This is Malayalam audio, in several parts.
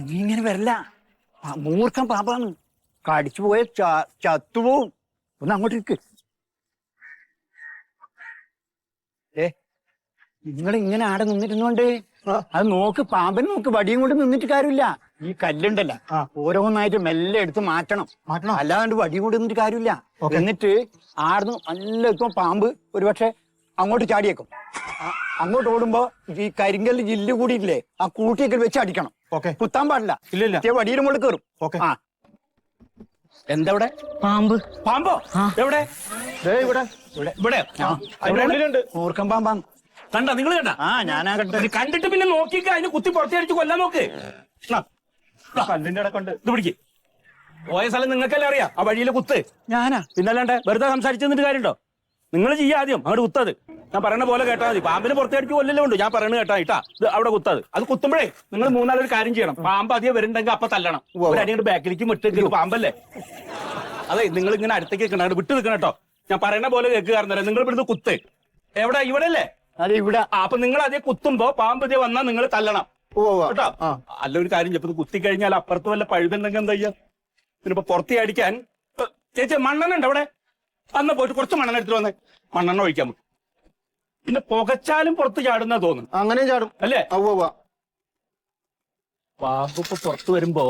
നീ ഇങ്ങനെ വരില്ല. മൂർഖം പാമ്പാണ്. കടിച്ചു പോയ ചത്തുപോവും. ഒന്ന് അങ്ങോട്ട് ഇരിക്ക്. നിങ്ങൾ ഇങ്ങനെ ആടെ നിന്നിരുന്നോണ്ട് അത് നോക്ക്, പാമ്പന് നോക്ക്. വടിയും കൊണ്ട് നിന്നിട്ട് കാര്യമില്ല. ഈ കല്ലുണ്ടല്ല, ഓരോന്നായിട്ട് മെല്ലെ എടുത്ത് മാറ്റണം. അല്ലാണ്ട് വടിയും കൊണ്ട് നിന്നിട്ട് കാര്യമില്ല. എന്നിട്ട് ആടുന്ന് നല്ല ഇപ്പം പാമ്പ് ഒരുപക്ഷെ അങ്ങോട്ട് ചാടിയേക്കും. അങ്ങോട്ട് ഓടുമ്പോ ഈ കരിങ്കല്ല് ജില്ല് കൂടിയില്ലേ, ആ കൂട്ടിയൊക്കെ വെച്ച് അടിക്കണം. കുത്താൻ പാടില്ല. വടിയുടെ മുകളിൽ കയറും. ആ എന്തവിടെ? പാമ്പ്. പാമ്പോ? എവിടെ? ഇവിടെ ഇവിടെ ഉള്ളിലുണ്ട്. മൂർഖം പാമ്പാണ്. കണ്ട? നിങ്ങൾ കണ്ട? ഞാനാ കണ്ടത്. കണ്ടിട്ട് പിന്നെ നോക്കിക്ക, അതിന് കുത്തി പുറത്തടിച്ച് കൊല്ലാൻ നോക്ക്. കല്ലിന്റെ ഇടക്കൊണ്ട് ഇത് പിടിക്ക്. പോയ സ്ഥലം നിങ്ങൾക്കല്ലേ അറിയാം. ആ വഴിയിലെ കുത്ത്. ഞാനാ പിന്നല്ലാണ്ട് വെറുതെ സംസാരിച്ചു നിന്നിട്ട് കാര്യമുണ്ടോ? നിങ്ങൾ ചെയ്യാം ആദ്യം അങ്ങോട്ട് കുത്തത്. ഞാൻ പറയുന്ന പോലെ കേട്ടാൽ മതി. പാമ്പിന് പുറത്തേക്ക് കൊല്ലല്ലോ ഉണ്ട്. ഞാൻ പറയുന്നത് കേട്ടാ ഇട്ടാ ഇത് അവിടെ കുത്തത്. അത് കുത്തുമ്പോഴേ നിങ്ങൾ മൂന്നാലൊരു കാര്യം ചെയ്യണം. പാമ്പ് അധികം വരുന്നുണ്ടെങ്കിൽ അപ്പൊ തല്ലണം. ഒരു അടിയുടെ ബാക്കിലേക്ക് വിട്ട് പാമ്പല്ലേ. അതെ, നിങ്ങൾ ഇങ്ങനെ അടുത്തേക്ക് നിൽക്കണം, വിട്ട് നിൽക്കണം കേട്ടോ. ഞാൻ പറയുന്ന പോലെ കേൾക്കുക. നിങ്ങൾ ഇവിടുന്ന് കുത്ത്. എവിടെ? ഇവിടെ അല്ലേ? അതെ, ഇവിടെ. അപ്പൊ നിങ്ങൾ അതേ കുത്തുമ്പോ പാമ്പ് ഇതേ വന്നാൽ നിങ്ങൾ തല്ലണം കേട്ടോ. അല്ല, ഒരു കാര്യം ചെപ്പത് കുത്തി കഴിഞ്ഞാൽ അപ്പുറത്ത് വല്ല പഴുതുണ്ടെങ്കിൽ എന്താ ചെയ്യാ? പിന്നിപ്പോ പുറത്തി അടിക്കാൻ ചേച്ചി മണ്ണെണ്ണ ഉണ്ട് അവിടെ? അന്ന് പോയിട്ട് കുറച്ച് മണ്ണെണ്ണ എടുത്തിട്ട് വന്നേ. മണ്ണെണ്ണ ഒഴിക്കാൻ. പിന്നെ പുകച്ചാലും പുറത്ത് ചാടുന്ന തോന്നുന്നു. അങ്ങനെ ചാടും അല്ലേ? പാമ്പ് ഇപ്പൊ പുറത്ത് വരുമ്പോ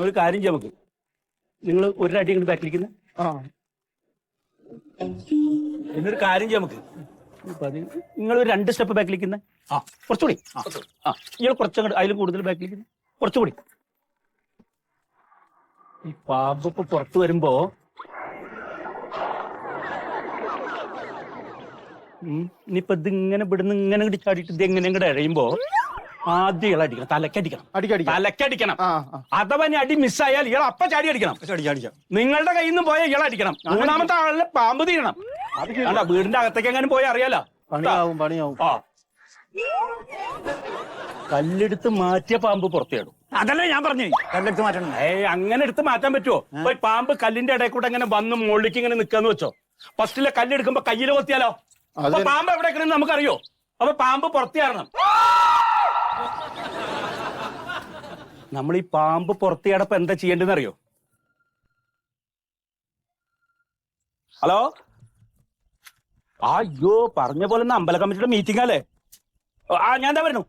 ഒരു കാര്യം ചെയ്യാം നമുക്ക്. നിങ്ങൾ ഒരു അടി ഇങ്ങോട്ട് ബാക്കിലിരിക്കുന്ന എന്നൊരു കാര്യം ചെയ്യാം നമുക്ക്. നിങ്ങൾ ഒരു 2 സ്റ്റെപ്പ് ബാക്കിലിരിക്കുന്ന. കുറച്ചുകൂടി. ഇയാൾ കുറച്ചങ്ങോട്ട് അതിലും കൂടുതൽ ബാക്കിലിരിക്കുന്ന. കുറച്ചുകൂടി. ഈ പാമ്പ് ഇപ്പൊ പുറത്ത് വരുമ്പോ ഇനിയിപ്പൊ ഇതിങ്ങനെ ഇവിടുന്ന് ഇങ്ങനെ ചാടിയിട്ട് ഇത് എങ്ങനെ ഇങ്ങോട്ട് എഴയുമ്പോ ആദ്യം ഇയാൾ അടിക്കണം. തലക്കടിക്കണം. അഥവാ ഇനി അടി മിസ്സായാൽ ഇയാൾ അപ്പ ചാടി അടിക്കണം. നിങ്ങളുടെ കയ്യിൽ നിന്ന് പോയാൽ ഇയാൾ അടിക്കണം. 3ാമത്തെ ആളിനെ പാമ്പ് തീരണം. വീടിന്റെ അകത്തേക്ക് എങ്ങനെ പോയാൽ അറിയാലോ. കല്ലെടുത്ത് മാറ്റിയ പാമ്പ് പുറത്തേടും. അതല്ലേ ഞാൻ പറഞ്ഞു, കല്ലെടുത്ത് മാറ്റണം. അങ്ങനെ എടുത്ത് മാറ്റാൻ പറ്റുമോ? ഇപ്പൊ പാമ്പ് കല്ലിന്റെ ഇടയിൽ കൂടെ ഇങ്ങനെ വന്ന് മുകളിലേക്ക് ഇങ്ങനെ നിക്കാന്ന് വെച്ചോ. ഫസ്റ്റിലെ കല്ലെടുക്കുമ്പോ കയ്യിൽ കൊത്തിയാലോ? അപ്പൊ പാമ്പ് എവിടെ നിൽക്കണമെന്ന് നമുക്കറിയോ? അപ്പൊ പാമ്പ് പുറത്തേറണം. നമ്മൾ ഈ പാമ്പ് പുറത്തേടപ്പോ എന്താ ചെയ്യേണ്ടതെന്ന് അറിയോ? ഹലോ, അയ്യോ പറഞ്ഞ പോലെ അമ്പല കമ്മിറ്റിയുടെ മീറ്റിംഗ് അല്ലേ? ഞാൻ എന്താ വരുന്നു.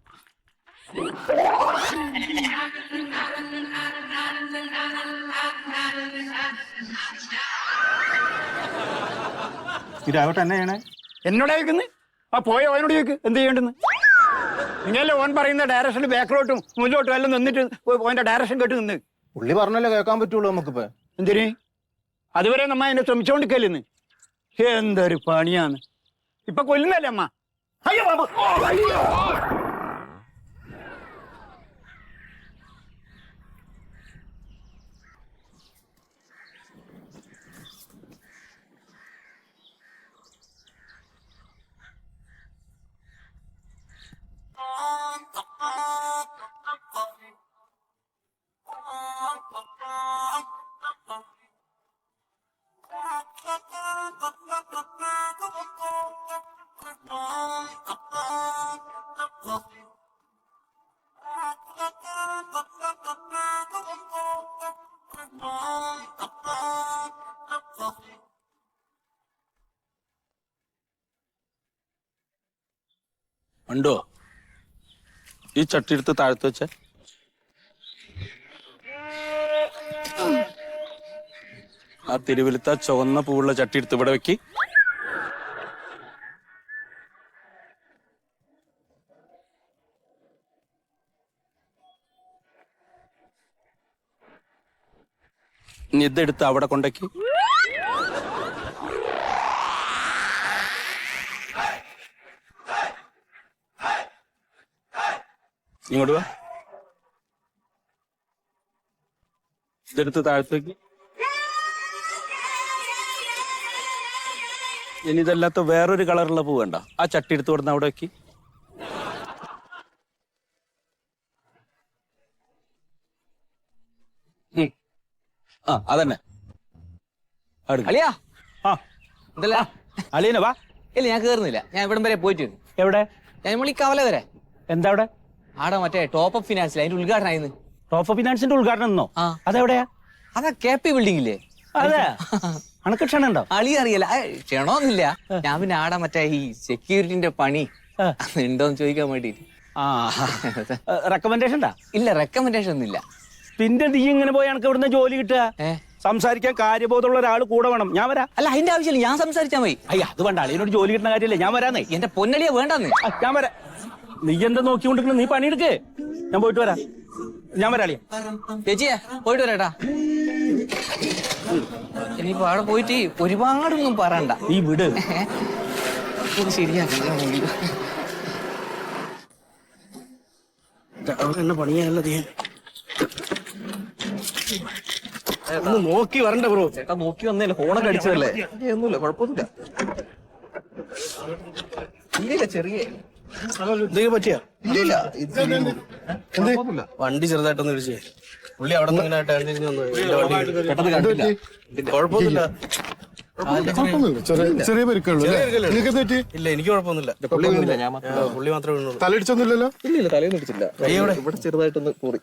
ഇതാവട്ടെ എന്നെ ചെയ്യണേ. എന്നോട് ചോദിക്കുന്നു. പോയ ഓനോട് ചോദിക്ക് എന്ത് ചെയ്യേണ്ടെന്ന്. നിങ്ങളല്ലേ ഓൻ പറയുന്ന ഡയറക്ഷന് ബാക്കിലോട്ടും മുന്നിലോട്ടും എല്ലാം നിന്നിട്ട് ഓന്റെ ഡയറക്ഷൻ കേട്ട് നിന്ന്. പുള്ളി പറഞ്ഞല്ലേ കേൾക്കാൻ പറ്റുള്ളൂ നമുക്കിപ്പോ. എന്തിന്? അതുവരെ നമ്മ എന്നെ ശ്രമിച്ചോണ്ടിരിക്കല്ലെന്ന്. എന്തൊരു പണിയാന്ന്. ഇപ്പൊ കൊല്ലുന്നല്ലേ അമ്മ. അയ്യോ ബാബു. ഉണ്ടോ? ഈ ചട്ടി എടുത്ത് താഴ്ത്ത് വെച്ച. ആ തിരുവലുത്ത ചുവന്ന പൂവുള്ള ചട്ടി എടുത്ത് ഇവിടെ വെക്കി. ഇനി ഇതെടുത്ത് അവിടെ കൊണ്ടേക്ക്. ഇങ്ങോട്ട് വാ. ഇതെടുത്ത് താഴത്തേക്ക്. ഇനി ഇതല്ലാത്ത വേറൊരു കളറുള്ള പൂ വേണ്ട. ആ ചട്ടി എടുത്ത് കൊടുന്ന് അവിടെ വെക്കി. അതന്നെ. അളിയനോ? വാ. ഇല്ല, ഞാൻ കേറുന്നില്ല. ഞാൻ ഇവിടം വരെ പോയിട്ട്. എവിടെ? ഞാൻ നമ്മൾ ഈ കവല വരെ. എന്താ അവിടെ? ആടാ മറ്റേ ടോപ്പ് അപ്പ് ഫിനാൻസിൽ അതിന്റെ ഉദ്ഘാടനം ആയിരുന്നു. ടോപ്പ് ഫിനാൻസിന്റെ ഉദ്ഘാടനം എന്നോ? ആ. അതെവിടെയാ? അതാ KP ബിൽഡിംഗില്ലേ? അതെ. അണക്ക് ക്ഷണുണ്ടോ? അളി അറിയില്ല, ക്ഷണമൊന്നുമില്ല. ഞാൻ പിന്നെ ആടാ മറ്റേ ഈ സെക്യൂരിറ്റിന്റെ പണി ഉണ്ടോന്ന് ചോദിക്കാൻ വേണ്ടിട്ട്. റെക്കമെൻഡേഷൻ ഇല്ല, റെക്കമെൻഡേഷൻ ഒന്നും ഇല്ല. പിന്നെ നീ ഇങ്ങനെ പോയി എനക്ക് ഇവിടുന്ന് ജോലി കിട്ടുക? സംസാരിക്കാൻ കാര്യബോധമുള്ള ഒരാൾ കൂടെ വേണം. ഞാൻ വരാം. അല്ല, അതിന്റെ ആവശ്യമില്ല, ഞാൻ സംസാരിച്ചാ മതി. അയ്യ, അത് വേണ്ട. അളിയനോട് ജോലി കിട്ടുന്ന കാര്യമല്ലേ. ഞാൻ വരാന്നേ. എന്റെ പൊന്നളിയ വേണ്ടെന്ന്. ഞാൻ വരാം. നീ എന്താ നോക്കിക്കൊണ്ടിരിക്കണം? നീ പണിയെടുക്ക്. ഞാൻ പോയിട്ട് വരാം. ഞാൻ വരാം അളിയ. ചേച്ചിയെ പോയിട്ട് വരാട്ടാ. ഇനിയിപ്പോ അവിടെ പോയിട്ട് ഒരുപാടൊന്നും പറയണ്ട. ഈ വിട്. ഇത് ശരിയാക്കണമെങ്കിൽ എന്നെ പണിയാനുള്ളത് ഒന്ന് നോക്കി വരണ്ട ബ്രോ. ചേട്ടാ നോക്കി വന്നല്ലേ, ഫോണൊക്കെ അടിച്ചതല്ലേ. ഒന്നുമില്ല, കുഴപ്പമൊന്നുമില്ല. ഇല്ല ചെറിയ എന്തെങ്കിലും പറ്റിയാ? വണ്ടി ചെറുതായിട്ടൊന്ന് ഇടിച്ചേ. പുള്ളി അവിടെ നിന്ന് ഇങ്ങനെ ടേൺ തിരിഞ്ഞ് വന്നു. പെട്ടെന്ന് കണ്ടില്ല. കുഴപ്പമൊന്നുമില്ല. ചെറിയ പരിക്കുള്ളൂ. ഇല്ല, എനിക്ക് കുഴപ്പമൊന്നുമില്ല. പുള്ളി മാത്രമേ വീണുള്ളൂ. തലയിടിച്ചൊന്നുമില്ലല്ലോ? ഇല്ല, തലയൊന്നും ഇടിച്ചില്ല. ഇവിടെ ചെറുതായിട്ടൊന്ന് കൂറി.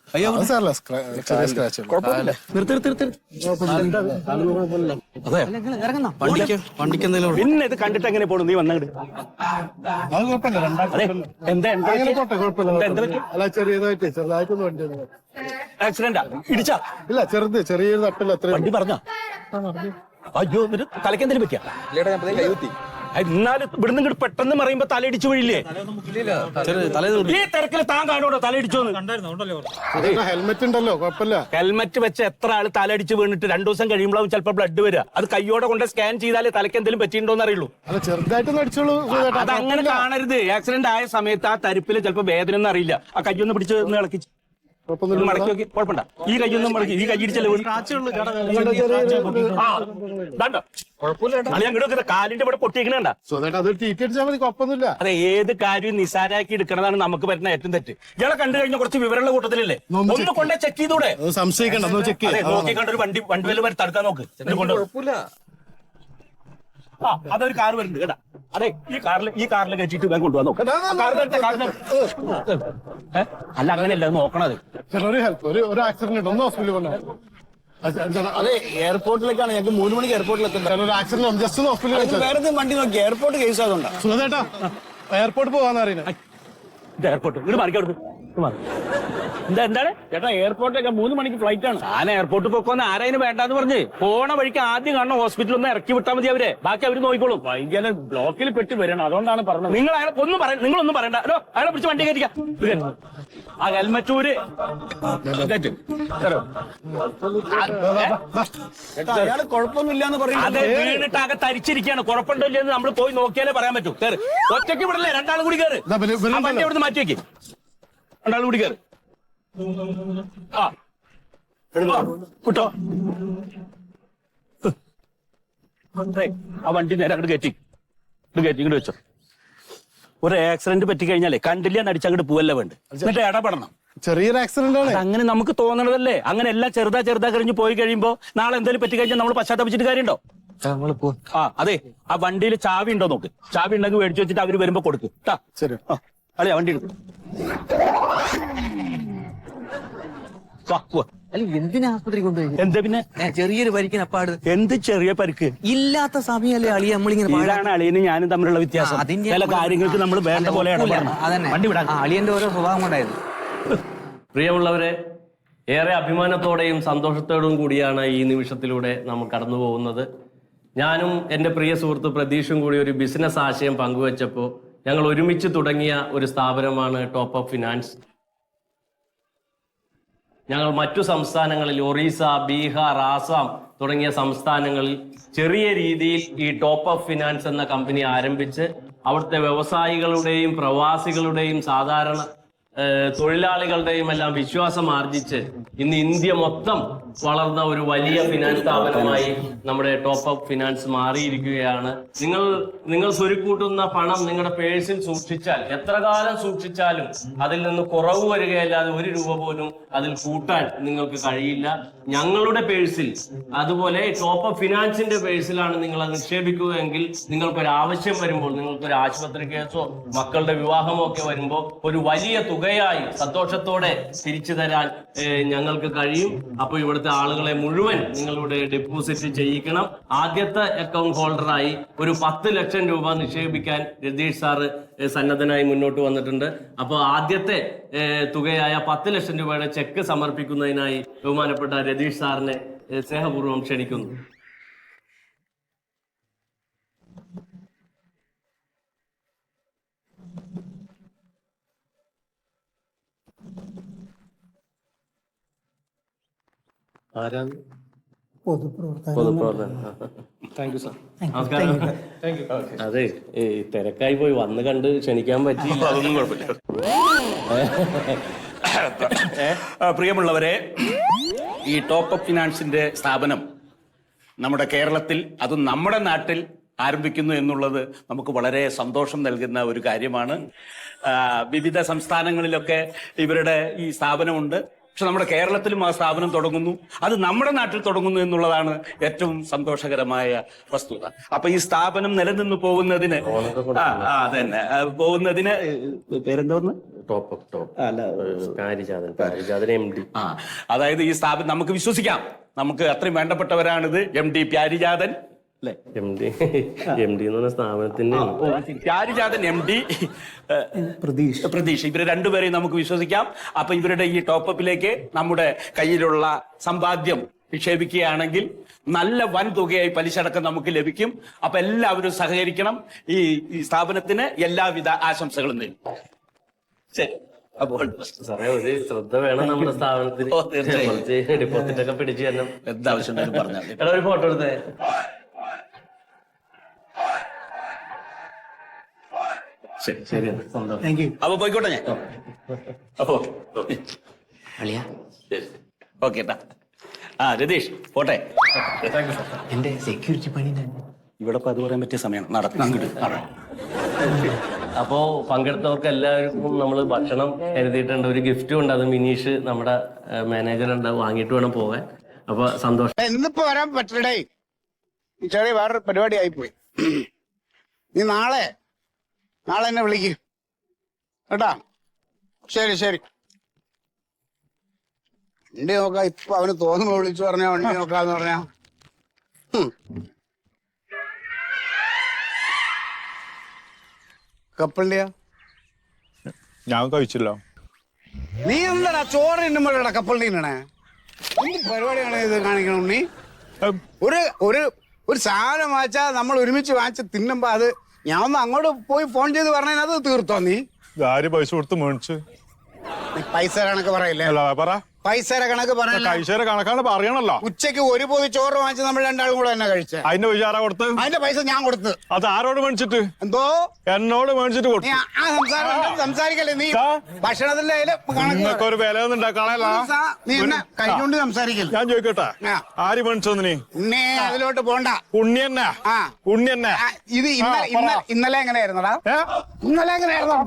വണ്ടിക്ക് എന്തെങ്കിലും പിന്നെ ഇത് കണ്ടിട്ട് എങ്ങനെ പോണു? നീ വന്നങ്ങട് ചെറിയതായിട്ടൊന്നും വണ്ടി ആക്സിഡന്റാ? ഇടിച്ചാ? ഇല്ല, ചെറിയൊരു തട്ടല്ല. അത്ര വണ്ടി പറഞ്ഞോ? അയ്യോ, എന്നിട്ട് തലക്കെന്തെങ്കിലും പറ്റിയാ? എന്നാലും ഇവിടുന്ന് ഇങ്ങോട്ട് പെട്ടെന്ന് മറിയുമ്പോ തലയിടിച്ചു വീഴില്ലേ? ഈ തിരക്കിൽ താൻ കാണുമോ തലയിടിച്ചോന്ന്? ഹെൽമെറ്റ് ഉണ്ടല്ലോ, കുഴപ്പമില്ല. ഹെൽമെറ്റ് വെച്ച് എത്ര ആള് തലയിടിച്ച് വീണിട്ട് 2 ദിവസം കഴിയുമ്പോഴാവും ചിലപ്പോൾ ബ്ലഡ് വരിക. അത് കയ്യോടെ കൊണ്ട് സ്കാൻ ചെയ്താലേ തലക്ക് എന്തെങ്കിലും പറ്റിയിട്ടുണ്ടോന്ന് അറിയുള്ളൂ. അല്ല, ചെറുതായിട്ടൊന്ന് അടിച്ചോളൂ. അത് അങ്ങനെ കാണരുത്. ആക്സിഡന്റ് ആയ സമയത്ത് ആ തരിപ്പില് ചിലപ്പോ വേദന ഒന്നും അറിയില്ല. ആ കയ്യൊന്ന് പിടിച്ച് ഒന്ന് ഇളക്കി മടക്കി നോക്കി. കുഴപ്പമില്ല. ഈ കയ്യൊന്നും മടക്കി. ഈ കൈ ഇടിച്ചല്ലേ കാലിന്റെ ഇവിടെ പൊട്ടിക്കണണ്ട. അതൊരു ടീറ്റ് അടിച്ചാൽ മതി, കുഴപ്പമൊന്നുമില്ല. അതെ, ഏത് കാര്യവും നിസാരാക്കി എടുക്കണതാണ് നമുക്ക് പറ്റുന്ന ഏറ്റവും തെറ്റ്. ഇയാളെ കണ്ടു കഴിഞ്ഞാൽ കുറച്ച് വിവരമുള്ള കൂട്ടത്തിലല്ലേ? ഒന്ന് കൊണ്ടേ ചെക്ക് ചെയ്തൂടെ? സംശയിക്കണ്ട, ചെക്ക് ചെയ്യാം. നോക്കിക്കണ്ട ഒരു വണ്ടി വരെ തടുക്കാൻ നോക്ക്. അതൊരു കാർ വരുന്നുണ്ട് കേട്ടാ. അതെ, ഈ കാറിൽ കയറ്റിട്ട് വേഗം കൊണ്ടുപോകാൻ നോക്കാം. അല്ല, അങ്ങനെയല്ല നോക്കണത്. ഒരു ഹെൽപ്പ്, ഒരു ആക്സിഡന്റ് ഉണ്ട്, ഒന്ന് ഹോസ്പിറ്റലിൽ കൊണ്ടു. അതെ, എയർപോർട്ടിലേക്കാണ്. ഞങ്ങൾക്ക് 3 മണിക്ക് എയർപോർട്ടിൽ എത്തുന്നത്. ഒരു ആക്സിഡന്റ് ജസ്റ്റ് ഒന്ന് ഹോസ്പിറ്റലിൽ. വേറെ വണ്ടി നോക്കി. എയർപോർട്ട് കേസ് അതുകൊണ്ടാ. സുഖേട്ടാ, എയർപോർട്ട് പോവാന്ന് അറിയുന്നത്. എയർപോർട്ട് ഇങ്ങോട്ട് മാറിക്കോട്ട്. എന്താണ് ചേട്ടാ? എയർപോർട്ടിലേക്ക് 3 മണിക്ക് ഫ്ലൈറ്റ് ആണ്. ഞാൻ എയർപോർട്ടിൽ പോക്കോന്ന് ആരായന് വേണ്ടാന്ന് പറഞ്ഞ് പോണ വഴിക്ക് ആദ്യം കാണുന്ന ഹോസ്പിറ്റലിൽ ഒന്ന് ഇറക്കി വിട്ടാൽ മതി. അവരെ ബാക്കി അവര് നോക്കിക്കോളും. ഭയങ്കര ബ്ലോക്കിൽ പെട്ട് വരണം. അതുകൊണ്ടാണ് പറഞ്ഞത്. നിങ്ങൾ അയാളെ നിങ്ങളൊന്നും പറയണ്ട. അയാളെ പിടിച്ച് വണ്ടി കയറ്റിക്കാം. ആ ഹെൽമറ്റൂര് അയാൾ കുഴപ്പമൊന്നുമില്ലാന്ന് പറയുന്നത്. അതെ, വീണിട്ട് ആകെ തരിച്ചിരിക്കുകയാണ്. കുഴപ്പമുണ്ടോ ഇല്ലെന്ന് നമ്മൾ പോയി നോക്കിയാലേ പറയാൻ പറ്റൂ. കയറ്. ഒറ്റയ്ക്ക് വിടല്ലേ, 2 ആളും കൂടി കയറ്. വണ്ടി അവിടുന്ന് മാറ്റി വെക്ക്. 2 ആളും കൂടി കയറ്. ആ കിട്ടോ? ആ വണ്ടി നേരെ അങ്ങോട്ട് കയറ്റി ഇങ്ങോട്ട് വെച്ചോ. ഒരു ആക്സിഡന്റ് പറ്റി കഴിഞ്ഞാലേ കണ്ടില്ല അടിച്ച് അങ്ങോട്ട് പോവല്ലേ വേണ്ട. എന്നിട്ട് ഇടപെടണം. ചെറിയൊരു ആക്സിഡന്റ് ആണ്. അങ്ങനെ നമുക്ക് തോന്നണതല്ലേ. അങ്ങനെ എല്ലാം ചെറുതാ കഴിഞ്ഞ് പോയി കഴിയുമ്പോ നാളെ എന്തെങ്കിലും പറ്റി കഴിഞ്ഞാൽ നമ്മൾ പശ്ചാത്തപിച്ചിട്ട് കാര്യമുണ്ടോ? അതെ, ആ വണ്ടിയിൽ ചാവി ഉണ്ടോ നോക്ക്. ചാവി ഉണ്ടെങ്കിൽ മേടിച്ചു വെച്ചിട്ട് അവര് വരുമ്പോ കൊടുക്കും. ശരി. അളിയാ വണ്ടി എടുക്കും. എന്തിനാ ആസ്പത്രി കൊണ്ടുപോയി? എന്താ പിന്നെ ചെറിയൊരു പരിക്കിന് അപ്പാട്. എന്ത് ചെറിയ പരിക്ക്? ഇല്ലാത്ത സമയമല്ലേ അളിയ നമ്മളിങ്ങനെ. ഇതാണ് അളിയനും ഞാനും തമ്മിലുള്ള വ്യത്യാസം. ചില കാര്യങ്ങൾക്ക് നമ്മൾ വേണ്ട പോലെ ഇടപെടണം. വണ്ടി വിടാൻ അളിയന്റെ ഓരോ സ്വഭാവം കൊണ്ടായിരുന്നു. പ്രിയമുള്ളവരെ, ഏറെ അഭിമാനത്തോടെയും സന്തോഷത്തോടും കൂടിയാണ് ഈ നിമിഷത്തിലൂടെ നമ്മൾ കടന്നു പോകുന്നത്. ഞാനും എൻ്റെ പ്രിയ സുഹൃത്ത് പ്രതീഷും കൂടി ഒരു ബിസിനസ് ആശയം പങ്കുവച്ചപ്പോൾ ഞങ്ങൾ ഒരുമിച്ച് തുടങ്ങിയ ഒരു സ്ഥാപനമാണ് ടോപ്പ് അപ്പ് ഫിനാൻസ്. ഞങ്ങൾ മറ്റു സംസ്ഥാനങ്ങളിൽ ഒറീസ, ബീഹാർ, ആസാം തുടങ്ങിയ സംസ്ഥാനങ്ങളിൽ ചെറിയ രീതിയിൽ ഈ ടോപ്പ് അപ്പ് ഫിനാൻസ് എന്ന കമ്പനി ആരംഭിച്ച് അവിടുത്തെ വ്യവസായികളുടെയും പ്രവാസികളുടെയും സാധാരണ തൊഴിലാളികളുടെയും എല്ലാം വിശ്വാസം ആർജിച്ച് ഇന്ന് ഇന്ത്യ മൊത്തം വളർന്ന ഒരു വലിയ ഫിനാൻസ് സ്ഥാപനമായി നമ്മുടെ ടോപ്പ് അപ്പ് ഫിനാൻസ് മാറിയിരിക്കുകയാണ്. നിങ്ങൾ സ്വരുക്കൂട്ടുന്ന പണം നിങ്ങളുടെ പേഴ്സിൽ സൂക്ഷിച്ചാൽ എത്ര കാലം സൂക്ഷിച്ചാലും അതിൽ നിന്ന് കുറവ് വരികയല്ലാതെ 1 രൂപ പോലും അതിൽ കൂട്ടാൻ നിങ്ങൾക്ക് കഴിയില്ല. ഞങ്ങളുടെ പേഴ്സിൽ, അതുപോലെ ടോപ്പ് അപ്പ് ഫിനാൻസിന്റെ പേഴ്സിലാണ് നിങ്ങൾ അത് നിക്ഷേപിക്കുകയെങ്കിൽ നിങ്ങൾക്കൊരു ആവശ്യം വരുമ്പോൾ, നിങ്ങൾക്കൊരു ആശുപത്രി കേസോ മക്കളുടെ വിവാഹമോ ഒക്കെ വരുമ്പോൾ ഒരു വലിയ തുക തുകയായി സന്തോഷത്തോടെ തിരിച്ചു തരാൻ ഞങ്ങൾക്ക് കഴിയും. അപ്പൊ ഇവിടുത്തെ ആളുകളെ മുഴുവൻ നിങ്ങളുടെ ഡെപ്പോസിറ്റ് ചെയ്യിക്കണം. ആദ്യത്തെ അക്കൗണ്ട് ഹോൾഡറായി ഒരു 10 ലക്ഷം രൂപ നിക്ഷേപിക്കാൻ രതീഷ് സാറ് സന്നദ്ധനായി മുന്നോട്ട് വന്നിട്ടുണ്ട്. അപ്പോൾ ആദ്യത്തെ തുകയായ 10 ലക്ഷം രൂപയുടെ ചെക്ക് സമർപ്പിക്കുന്നതിനായി ബഹുമാനപ്പെട്ട രതീഷ് സാറിനെ സ്നേഹപൂർവ്വം ക്ഷണിക്കുന്നു. നമസ്കാരം. അതെ തിരക്കായി പോയി വന്ന് കണ്ട് ക്ഷണിക്കാൻ പറ്റിയില്ല. അതൊന്നും കുഴപ്പമില്ല. പ്രിയമുള്ളവരെ, ഈ ടോപ്പ് അപ്പ് ഫിനാൻസിന്റെ സ്ഥാപനം നമ്മുടെ കേരളത്തിൽ, അതും നമ്മുടെ നാട്ടിൽ ആരംഭിക്കുന്നു എന്നുള്ളത് നമുക്ക് വളരെ സന്തോഷം നൽകുന്ന ഒരു കാര്യമാണ്. വിവിധ സംസ്ഥാനങ്ങളിലൊക്കെ ഇവരുടെ ഈ സ്ഥാപനമുണ്ട്. പക്ഷെ നമ്മുടെ കേരളത്തിലും ആ സ്ഥാപനം തുടങ്ങുന്നു, അത് നമ്മുടെ നാട്ടിൽ തുടങ്ങുന്നു എന്നുള്ളതാണ് ഏറ്റവും സന്തോഷകരമായ വസ്തുത. അപ്പൊ ഈ സ്ഥാപനം നിലനിന്ന് പോകുന്നതിന് അതന്നെ പോകുന്നതിന് പേരെന്തോന്ന് അതായത് ഈ സ്ഥാപനം നമുക്ക് വിശ്വസിക്കാം, നമുക്ക് അത്രയും വേണ്ടപ്പെട്ടവരാണിത്. MD പ്യാരിജാതൻ അല്ലെ? MD എന്ന് പറഞ്ഞ സ്ഥാപനത്തിന്റെ പ്യാരിജാതൻ, MD പ്രതീഷ്, ഇവരെ രണ്ടുപേരെയും നമുക്ക് വിശ്വസിക്കാം. അപ്പൊ ഇവരുടെ ഈ ടോപ്പപ്പിലേക്ക് നമ്മുടെ കയ്യിലുള്ള സമ്പാദ്യം നിക്ഷേപിക്കുകയാണെങ്കിൽ നല്ല വൻ തുകയായി പലിശടക്കം നമുക്ക് ലഭിക്കും. അപ്പൊ എല്ലാവരും സഹകരിക്കണം. ഈ സ്ഥാപനത്തിന് എല്ലാവിധ ആശംസകളും നേരും. ശരി. അപ്പോൾ സാറേ ഒരു ശ്രദ്ധ വേണം നമ്മുടെ സ്ഥാപനത്തിന്. ഡിപ്പോസിറ്റ് ഒക്കെ പിടിച്ചു തരണം. എന്താവശ്യം പറഞ്ഞാൽ എടാ ഒരു ഫോട്ടോ എടുത്തേ. ശരി ശരി, അപ്പൊ പോയിക്കോട്ടെ ഞാൻ. അപ്പോ ഓക്കെ. രതീഷ് പോട്ടെ. എന്റെ സെക്യൂരിറ്റി പണി ഇവിടെ അത് പറയാൻ പറ്റിയ സമയമാണ്. നടക്കണം. അപ്പോ പങ്കെടുത്തവർക്ക് എല്ലാവർക്കും നമ്മൾ ഭക്ഷണം കരുതിയിട്ടുണ്ട്. ഒരു ഗിഫ്റ്റും ഉണ്ട്. അത് മിനീഷ് നമ്മുടെ മാനേജർ ഉണ്ട്, വാങ്ങിയിട്ട് വേണം പോകാൻ. അപ്പൊ സന്തോഷം. ഇന്നിപ്പോ വരാൻ പറ്റടേ, ഈ ചെറിയ വേറൊരു പരിപാടി ആയിപ്പോയി. നീ നാളെ എന്നെ വിളിക്ക് കേട്ടാ. ശരി ശരി. വണ്ടി നോക്കാം. ഇപ്പൊ അവന് തോന്നുമ്പോ വിളിച്ചു പറഞ്ഞാ വണ്ടി നോക്കാന്ന് പറഞ്ഞാ കപ്പലിന്റെയാ? ഞാൻ കഴിച്ചില്ല. നീ എന്താടാ ചോറ് തിന്നുമ്പോഴാ കപ്പൽ തിന്നണേ? എന്ത് പരിപാടിയാണ് ഇത് കാണിക്കണം നീ? ഒരു സാധനം വാങ്ങിച്ചാ നമ്മൾ ഒരുമിച്ച് വാങ്ങിച്ച് തിന്നുമ്പോ അത് ഞാൻ ഒന്ന് അങ്ങോട്ട് പോയി ഫോൺ ചെയ്ത് പറഞ്ഞാൽ അത് തീർത്തോ? നീ പൈസ കൊടുത്ത് മേടിച്ചു. പൈസ കണക്ക് പറയില്ലേ? പറ. പൈസയുടെ കണക്ക് പറയല്ല. പൈസയുടെ കണക്കാണ് പറയണല്ലോ. ഉച്ചക്ക് ഒരു പൊതി ചോറ് വാങ്ങിച്ച് നമ്മൾ രണ്ടാളും കൂടെ തന്നെ കഴിച്ച. അതിന്റെ വിചാര കൊടുത്ത്? അതിന്റെ പൈസ ഞാൻ കൊടുത്ത്. അത് ആരോട് മേടിച്ചിട്ട്? എന്തോ എന്നോട് മേടിച്ചിട്ട് കൊടുത്തു. സംസാരിക്കല്ലേ നീ? ഭക്ഷണത്തിന്റെ നിങ്ങൾക്ക് ഒരു വില ഒന്നും ഉണ്ടാക്കാനല്ല. നീ എന്നെ കഴിഞ്ഞോണ്ട് സംസാരിക്കല്ലേ? ഞാൻ ചോദിക്കട്ടെ, ആര് മേടിച്ചോ നീ? ഇന്നേ അതിലോട്ട് പോണ്ട. ഉണ്ണി തന്നെ. ഉണ്ണി തന്നെ. ഇത് ഇന്നലെ എങ്ങനെയായിരുന്നടാ? ഇന്നലെ എങ്ങനെയായിരുന്നു?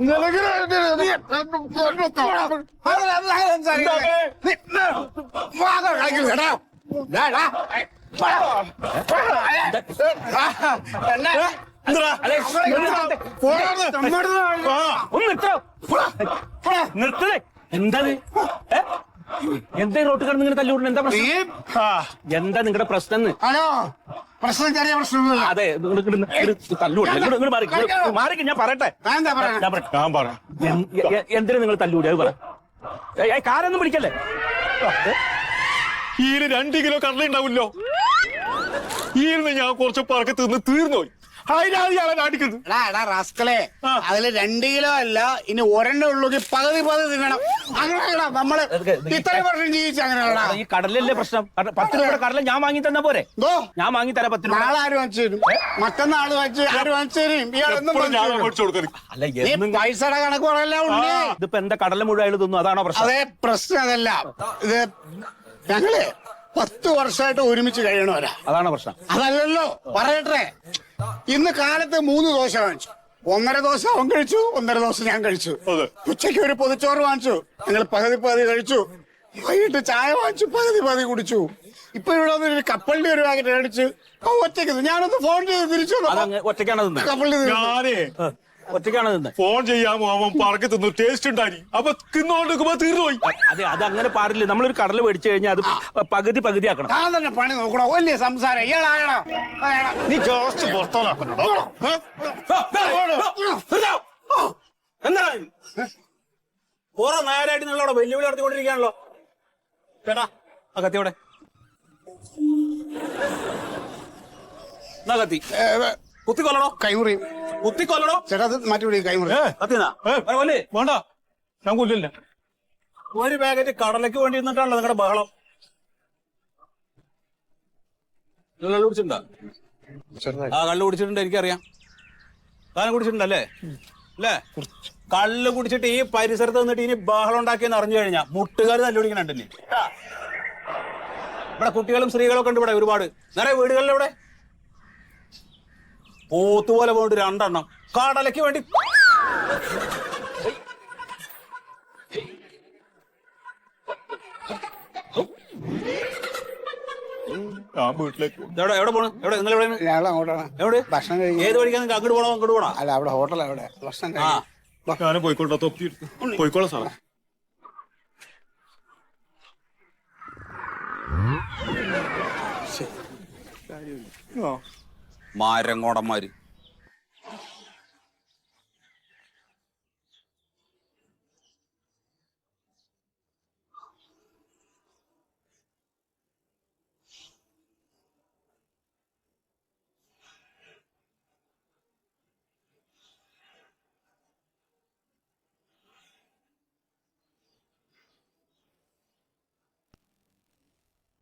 നിർത്തേ. എന്താണ് എന്താ റോട്ട് കിടന്ന് ഇങ്ങനെ തല്ലുകൂടുന്നത്? എന്താ പ്രശ്നം? എന്താ നിങ്ങളുടെ പ്രശ്നം? ഹലോ, പ്രശ്നം ചെറിയ പ്രശ്നമൊന്നുമില്ല. അതെ, മാറിക്ക്. ഞാൻ പറയട്ടെ. എന്തിനാ നിങ്ങൾ തല്ലുകൂടി? അത് പറ. കാരൊന്നും പിടിക്കല്ലേ. ഈ 2 കിലോ കടല ഉണ്ടാവില്ലോ. ഈ ഞാൻ കുറച്ച് പറക്ക് തിന്ന് തീർന്നുപോയി. റാസ്കലേ, അതില് 2 കിലോ അല്ല, ഇനി 1 ഉള്ളൂ. പകുതി തിന്നണം. അങ്ങനെയാ നമ്മള് ഇത്രയും വർഷം ജീവിച്ച. അങ്ങനെയാ. ഈ കടലല്ലേ പ്രശ്നം? 10 രൂപയുടെ കടല ഞാൻ വാങ്ങി തന്നാ പോരെ? ഞാൻ വാങ്ങി തരാം. 10 രൂപ നാളെ ആര് വാങ്ങിച്ചു തരും? മറ്റന്നാള് ആര് വാങ്ങിച്ചു തരും? ഇയാളൊന്നും പൈസയുടെ കണക്ക് പറയല്ല ഉണ്ണി. ഇതിപ്പോ എന്താ കടല മുഴുവൻ തിന്നു? അതാണോ പ്രശ്നം? അതേ പ്രശ്നം. അതല്ല ഇത്, ഞങ്ങള് 10 വർഷമായിട്ട് ഒരുമിച്ച് കഴിയണവരാ. അതാണോ പ്രശ്നം? അതല്ലല്ലോ, പറയട്ടെ. ഇന്ന് കാലത്ത് 3 ദോശ വാങ്ങിച്ചു. 1.5 ദോശ അവൻ കഴിച്ചു, 1.5 ദോശ ഞാൻ കഴിച്ചു. ഉച്ചയ്ക്ക് ഒരു പൊതിച്ചോറ് വാങ്ങിച്ചു, ഞങ്ങൾ പകുതി കഴിച്ചു. വൈകിട്ട് ചായ വാങ്ങിച്ചു, പകുതി കുടിച്ചു. ഇപ്പൊ ഇവിടെ വന്നൊരു കപ്പലിന്റെ ഒരു പാക്കറ്റ് അടിച്ച് ഒറ്റയ്ക്ക് ഞാനൊന്ന് ഫോൺ ചെയ്ത് തിരിച്ചു. ഒറ്റയ്ക്കാണ് കപ്പലിന് ഒറ്റയ്ക്കാണ് നിന്നത്. ഫോൺ ചെയ്യാമോ അവൻ പറക്കി തിന്നു ടേസ്റ്റ് ഉണ്ടായി അപ്പൊ തിന്നോണ്ടിരിക്കുമ്പോ തീർന്നുപോയി. അതെ, അത് അങ്ങനെ പാടില്ല. നമ്മളൊരു കടൽ മേടിച്ചു കഴിഞ്ഞാൽ അത് പകുതി ആക്കണം. ഞാൻ തന്നെ പണി നോക്കണോ വലിയ സംസാരം ഇയാളായണോ നീ ജോസ്റ്റ് പുറത്തോളാക്കണോ? എന്താണ് കുറെ നേരമായിട്ട് നിങ്ങളവിടെ വെല്ലുവിളി നടത്തിക്കൊണ്ടിരിക്കുകയാണല്ലോ. ചേട്ടാ ആ കത്തിയോടെ എന്നാ കത്തി കുത്തിക്കൊല്ലണോ? കൈമുറി കുത്തിക്കൊല്ലണോ? ചേട്ടാ അത് മാറ്റി കൈമുറി കത്തിനാ കൊല്ലേ വേണ്ട ഞാൻ കൊല്ലില്ല. ഒരു പാക്കറ്റ് കടലയ്ക്ക് വേണ്ടി നിന്നിട്ടാണല്ലോ നിങ്ങളുടെ ബഹളം. നിങ്ങൾ കള്ളു കുടിച്ചിട്ടുണ്ടോ? ആ കള്ളു കുടിച്ചിട്ടുണ്ട്, എനിക്കറിയാം. താനും കുടിച്ചിട്ടുണ്ടല്ലേ? അല്ലേ? കള്ള് കുടിച്ചിട്ട് ഈ പരിസരത്ത് നിന്നിട്ട് ഇനി ബഹളം ഉണ്ടാക്കിയെന്ന് അറിഞ്ഞു കഴിഞ്ഞാൽ മുട്ടുകാർ തല്ലുപിടിക്കണുണ്ടല്ലേ. ഇവിടെ കുട്ടികളും സ്ത്രീകളും ഒക്കെ ഉണ്ട് ഇവിടെ ഒരുപാട്. നിറയെ വീടുകളിലെവിടെ പോത്തുപോലെ പോയിട്ട് 2 എണ്ണം കടലയ്ക്ക് വേണ്ടി. ഞാൻ വീട്ടിലേക്ക് എവിടെ പോണു? എവിടെ നിങ്ങൾ എവിടെയാണ്? ഞങ്ങൾ അങ്ങോട്ടാണ് എവിടെ? ഭക്ഷണം കഴിക്കും. ഏത് വഴിക്കാ നിങ്ങൾക്ക്? അങ്ങോട്ട് പോണോ അങ്ങോട്ട് പോണോ? അല്ല അവിടെ ഹോട്ടൽ അവിടെ ഭക്ഷണം ആ കഴിക്കും. ഞാനും പോയിക്കോട്ടെ. തൊപ്പി പോയിക്കോളാം സാറേ. മാരങ്ങോടന്മാര്